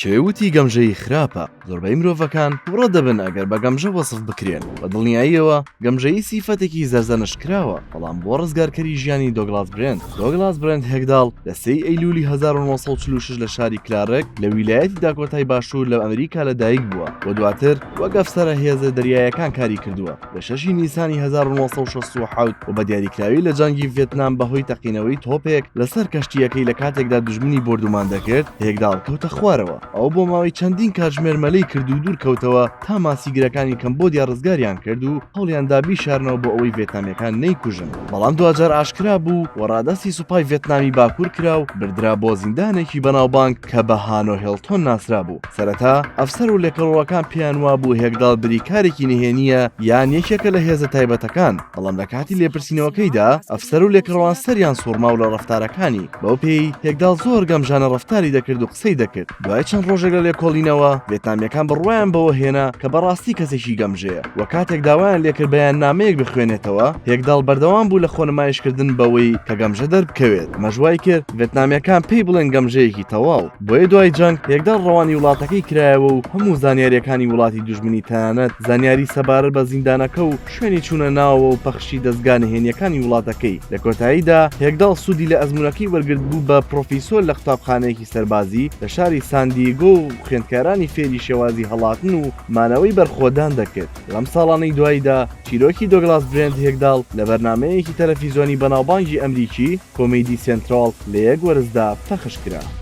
کێوتی گەمژەی خراپە زۆربەی مرۆڤەکان وڕە دەبن ئەگەر بە گەمژە وەسف بکرێن بە دڵنیاییەوە گەمژەی سیفەتێکی زەرزەنش کراوە بەڵام بۆ ڕزگارکەری ژیانی دۆگلاس برند هێگداڵ لە 3 ئەیلولی 1946 لە شاری کلارک لە ویلایەتی داکۆتای باشوور لە ئەمریکا لەدایک بووە و دواتر وەک ئەفسەرە هێزە دەریایەکان کاری کردووە لە 6 نیسانی 1967 و بە دیاریکراوی لە جەنگی ڤێتنام بەهۆی تەقینەوەی تۆپێک لەسەر کەشتیەکەی لە کاتێکدا دوژمنی بردومان دەکرد هێگداڵ کەوتە خوارەوە ئەو بۆ ماوەی چەندین کاتژمێر مەلەی کرد و دوور کەوتەوە تا ماسیگرەکانی کەمبۆدیا ڕزگاریان کرد و هەوڵیاندا بیشارنەوە بۆ ئەوەی ڤێتنامیەکان نەیکوژن بەڵام دوجار ئاشکرا بوو و ڕادەستی سوپای ڤێتنامی باکوور کرا و بردرا بۆ زیندانێکی بەناوبانگ کە بە هانۆ هێڵتۆن ناسرا بوو سەرەتا ئەفسەر و لێکەڵەوەکان پێیان وا بوو هێگداڵ بریکارێکی نهێنیە یان یەکێکە لە هێزە تایبەتەکان بەڵام لە کاتی لێپرسینەوەکەیدا ئەفسەر و لێکەڵەوان سەریان سوورماو لە ڕەفتارەکانی بەو پێی هێگداڵ زۆر گەمژانە ڕەفتاری دەکرد و قسەی دەکرد دوای چەند ڕۆژێک لە لێکۆڵینەوە ڤێتنامیەکان بڕوایان بەوە هێنا کە بەڕاستی کەسێکی گەمژەیە و کاتێک داوایان لێکرد بەیان نامەیەک بخوێنێتەوە هێگداڵ بەردەوام بوو لە خۆنمایشکردن بەوەی کە گەمژە دەربکەوێت مەژوای کرد ڤێتنامیەکان پێی بڵێن گەمژەیەکی تەواو بۆیە دوای جەنگ هێگداڵ ڕەوانی وڵاتەکەی کرایەوە و هەموو زانیاریەکانی وڵاتی دوژمنی تەنانەت زانیاری سەبارەت بە زیندانەکە و شوێنی چوونە ناوە و پەخشی دەستگا نهێنیەکانی وڵاتەکەی لە کۆتاییدا هێگداڵ سوودی لە ئەزمونەکەی وەرگرت بوو بە پرۆفیسۆر لە قوتابخانەیەکی سەربازی لە شاری ساندیگۆ و خوێندکارانی فێری شێوازی هەڵاتن و مانەوەی بەرخۆدان دەکرد لەم ساڵانەی دواییدا چیرۆکی دۆگلاس برند هێگداڵ لە بەرنامەیەکی تەلەڤیزیۆنی بەناوبانگی ئەمریکی کۆمێدی سێنترال لە یەک وەرزدا پەخش کرا.